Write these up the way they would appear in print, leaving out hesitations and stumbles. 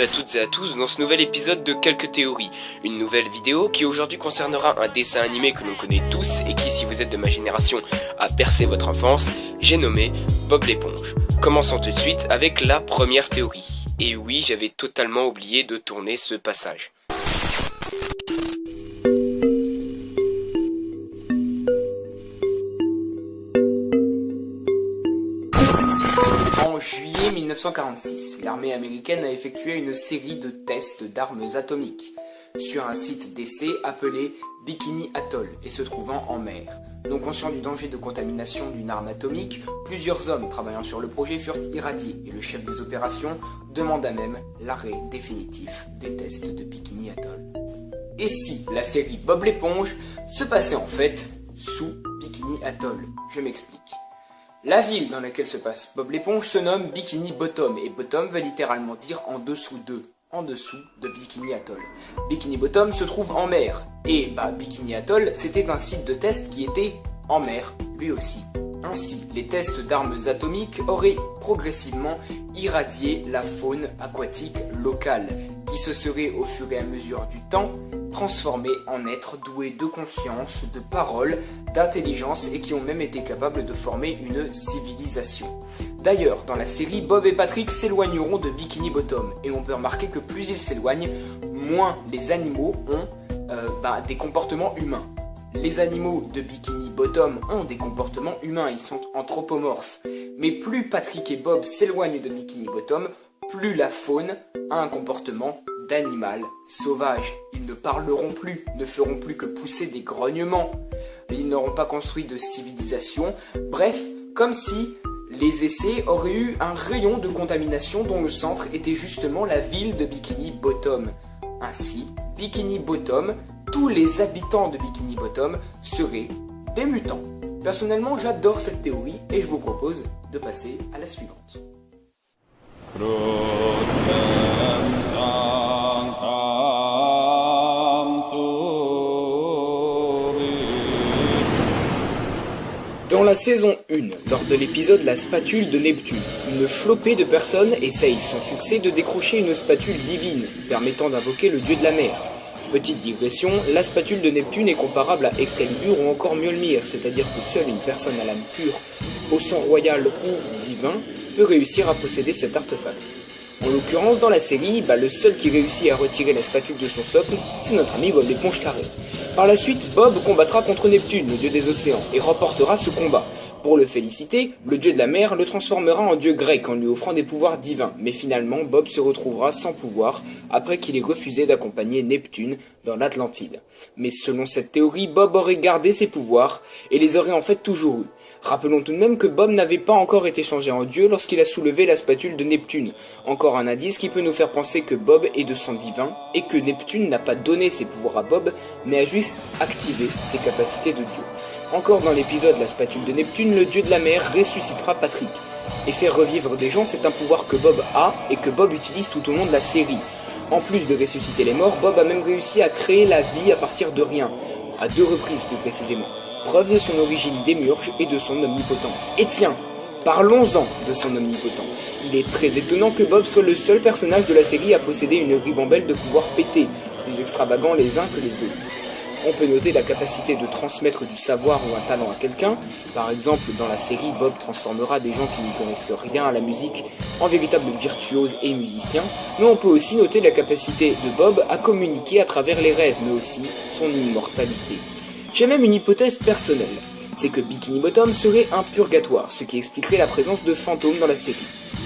à toutes et à tous dans ce nouvel épisode de Quelques théories, une nouvelle vidéo qui aujourd'hui concernera un dessin animé que l'on connaît tous et qui, si vous êtes de ma génération, a bercé votre enfance, j'ai nommé Bob l'éponge. Commençons tout de suite avec la première théorie. Et oui, j'avais totalement oublié de tourner ce passage. En juillet 1946, l'armée américaine a effectué une série de tests d'armes atomiques sur un site d'essai appelé Bikini Atoll et se trouvant en mer. Non conscients du danger de contamination d'une arme atomique, plusieurs hommes travaillant sur le projet furent irradiés et le chef des opérations demanda même l'arrêt définitif des tests de Bikini Atoll. Et si la série Bob l'éponge se passait en fait sous Bikini Atoll? Je m'explique. La ville dans laquelle se passe Bob l'éponge se nomme Bikini Bottom, et Bottom veut littéralement dire en dessous de Bikini Atoll. Bikini Bottom se trouve en mer, et Bikini Atoll c'était un site de test qui était en mer lui aussi. Ainsi, les tests d'armes atomiques auraient progressivement irradié la faune aquatique locale, qui se serait au fur et à mesure du temps transformés en êtres doués de conscience, de parole, d'intelligence et qui ont même été capables de former une civilisation. D'ailleurs, dans la série, Bob et Patrick s'éloigneront de Bikini Bottom et on peut remarquer que plus ils s'éloignent, moins les animaux ont des comportements humains. Les animaux de Bikini Bottom ont des comportements humains, ils sont anthropomorphes. Mais plus Patrick et Bob s'éloignent de Bikini Bottom, plus la faune a un comportement d'animal sauvage. Ils ne parleront plus, ne feront plus que pousser des grognements. Ils n'auront pas construit de civilisation. Bref, comme si les essais auraient eu un rayon de contamination dont le centre était justement la ville de Bikini Bottom. Ainsi, Bikini Bottom, tous les habitants de Bikini Bottom seraient des mutants. Personnellement, j'adore cette théorie et je vous propose de passer à la suivante. Dans la saison 1, lors de l'épisode La spatule de Neptune, une flopée de personnes essayent sans succès de décrocher une spatule divine, permettant d'invoquer le dieu de la mer. Petite digression, la spatule de Neptune est comparable à Excalibur ou encore Mjolnir, c'est-à-dire que seule une personne à l'âme pure, au sang royal ou divin, peut réussir à posséder cet artefact. En l'occurrence, dans la série, le seul qui réussit à retirer la spatule de son socle, c'est notre ami Bob l'éponge carré. Par la suite, Bob combattra contre Neptune, le dieu des océans, et remportera ce combat. Pour le féliciter, le dieu de la mer le transformera en dieu grec en lui offrant des pouvoirs divins, mais finalement Bob se retrouvera sans pouvoir après qu'il ait refusé d'accompagner Neptune dans l'Atlantide. Mais selon cette théorie, Bob aurait gardé ses pouvoirs et les aurait en fait toujours eus. Rappelons tout de même que Bob n'avait pas encore été changé en dieu lorsqu'il a soulevé la spatule de Neptune. Encore un indice qui peut nous faire penser que Bob est de sang divin et que Neptune n'a pas donné ses pouvoirs à Bob, mais a juste activé ses capacités de dieu. Encore dans l'épisode La spatule de Neptune, le dieu de la mer ressuscitera Patrick. Et faire revivre des gens, c'est un pouvoir que Bob a et que Bob utilise tout au long de la série. En plus de ressusciter les morts, Bob a même réussi à créer la vie à partir de rien, à 2 reprises plus précisément. Preuve de son origine démiurge et de son omnipotence. Et tiens, parlons-en de son omnipotence. Il est très étonnant que Bob soit le seul personnage de la série à posséder une ribambelle de pouvoirs pétés, plus extravagants les uns que les autres. On peut noter la capacité de transmettre du savoir ou un talent à quelqu'un. Par exemple, dans la série, Bob transformera des gens qui n'y connaissent rien à la musique en véritables virtuoses et musiciens. Mais on peut aussi noter la capacité de Bob à communiquer à travers les rêves, mais aussi son immortalité. J'ai même une hypothèse personnelle, c'est que Bikini Bottom serait un purgatoire, ce qui expliquerait la présence de fantômes dans la série.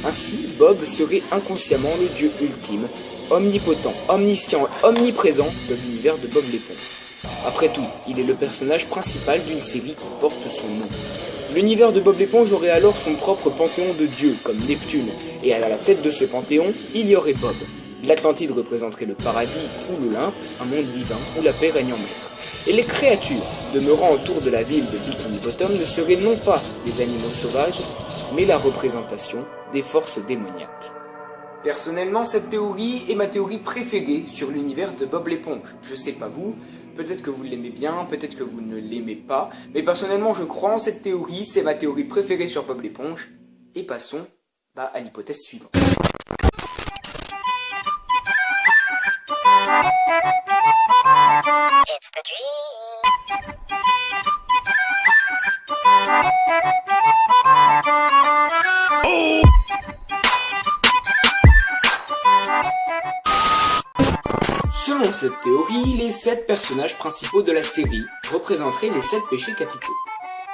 Ainsi, Bob serait inconsciemment le dieu ultime, omnipotent, omniscient, omniprésent de l'univers de Bob l'éponge. Après tout, il est le personnage principal d'une série qui porte son nom. L'univers de Bob l'éponge aurait alors son propre panthéon de dieux, comme Neptune, et à la tête de ce panthéon, il y aurait Bob. L'Atlantide représenterait le paradis ou l'Olympe, un monde divin où la paix règne en maître. Et les créatures demeurant autour de la ville de Bikini Bottom ne seraient non pas des animaux sauvages, mais la représentation des forces démoniaques. Personnellement, cette théorie est ma théorie préférée sur l'univers de Bob l'éponge. Je sais pas vous, peut-être que vous l'aimez bien, peut-être que vous ne l'aimez pas, mais personnellement je crois en cette théorie, c'est ma théorie préférée sur Bob l'éponge. Et passons à l'hypothèse suivante. It's the dream. Selon cette théorie, les 7 personnages principaux de la série représenteraient les 7 péchés capitaux.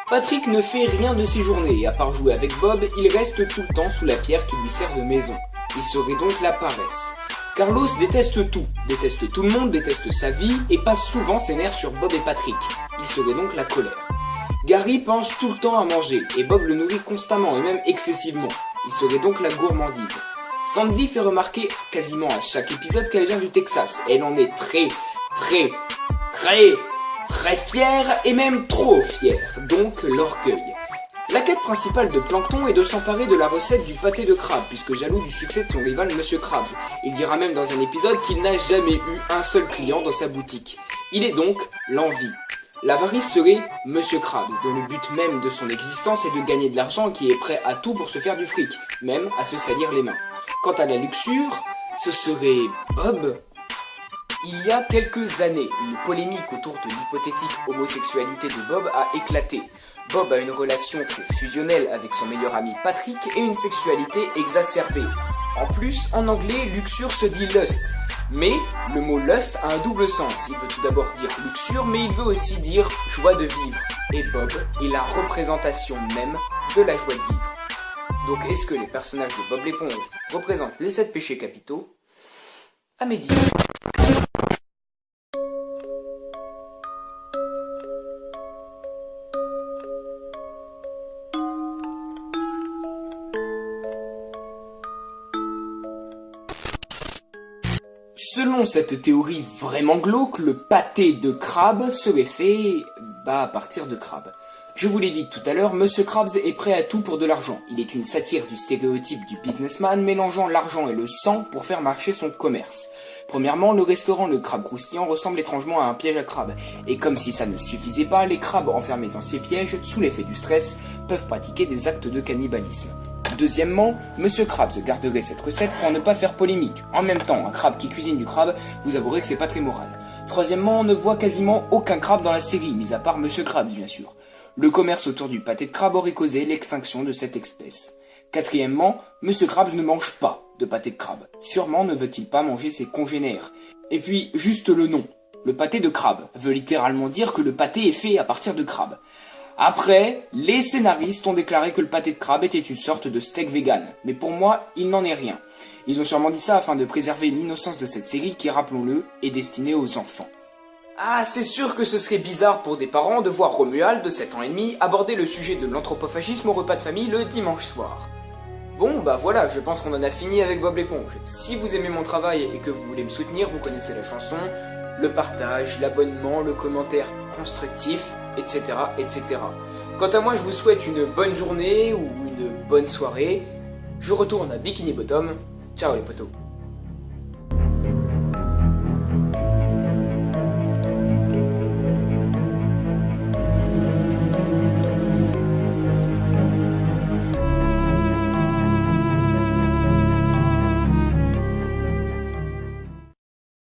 Patrick ne fait rien de ses journées et à part jouer avec Bob, il reste tout le temps sous la pierre qui lui sert de maison. Il serait donc la paresse. Carlos déteste tout le monde, déteste sa vie et passe souvent ses nerfs sur Bob et Patrick. Il serait donc la colère. Gary pense tout le temps à manger et Bob le nourrit constamment et même excessivement. Il serait donc la gourmandise. Sandy fait remarquer quasiment à chaque épisode qu'elle vient du Texas et elle en est très fière et même trop fière, donc l'orgueil. La quête principale de Plankton est de s'emparer de la recette du pâté de crabe, puisque jaloux du succès de son rival Monsieur Krabs. Il dira même dans un épisode qu'il n'a jamais eu un seul client dans sa boutique. Il est donc l'envie. L'avarice serait Monsieur Krabs, dont le but même de son existence est de gagner de l'argent, qui est prêt à tout pour se faire du fric, même à se salir les mains. Quant à la luxure, ce serait Bob. Il y a quelques années, une polémique autour de l'hypothétique homosexualité de Bob a éclaté. Bob a une relation très fusionnelle avec son meilleur ami Patrick et une sexualité exacerbée. En plus, en anglais, luxure se dit lust. Mais le mot lust a un double sens. Il veut tout d'abord dire luxure, mais il veut aussi dire joie de vivre. Et Bob est la représentation même de la joie de vivre. Donc est-ce que les personnages de Bob l'éponge représentent les 7 péchés capitaux? À méditer. Selon cette théorie vraiment glauque, le pâté de crabe serait fait à partir de crabe. Je vous l'ai dit tout à l'heure, Monsieur Krabs est prêt à tout pour de l'argent. Il est une satire du stéréotype du businessman mélangeant l'argent et le sang pour faire marcher son commerce. Premièrement, le restaurant Le Crabe Croustillant ressemble étrangement à un piège à crabes. Et comme si ça ne suffisait pas, les crabes enfermés dans ces pièges, sous l'effet du stress, peuvent pratiquer des actes de cannibalisme. Deuxièmement, Monsieur Krabs garderait cette recette pour ne pas faire polémique. En même temps, un crabe qui cuisine du crabe, vous avouerez que c'est pas très moral. Troisièmement, on ne voit quasiment aucun crabe dans la série, mis à part Monsieur Krabs bien sûr. Le commerce autour du pâté de crabe aurait causé l'extinction de cette espèce. Quatrièmement, Monsieur Krabs ne mange pas de pâté de crabe. Sûrement ne veut-il pas manger ses congénères. Et puis, juste le nom. Le pâté de crabe veut littéralement dire que le pâté est fait à partir de crabe. Après, les scénaristes ont déclaré que le pâté de crabe était une sorte de steak vegan. Mais pour moi, il n'en est rien. Ils ont sûrement dit ça afin de préserver l'innocence de cette série qui, rappelons-le, est destinée aux enfants. Ah, c'est sûr que ce serait bizarre pour des parents de voir Romuald, de 7 ans et demi, aborder le sujet de l'anthropophagisme au repas de famille le dimanche soir. Bon, bah voilà, je pense qu'on en a fini avec Bob l'éponge. Si vous aimez mon travail et que vous voulez me soutenir, vous connaissez la chanson, le partage, l'abonnement, le commentaire constructif, etc., etc. Quant à moi, je vous souhaite une bonne journée ou une bonne soirée. Je retourne à Bikini Bottom. Ciao les potos.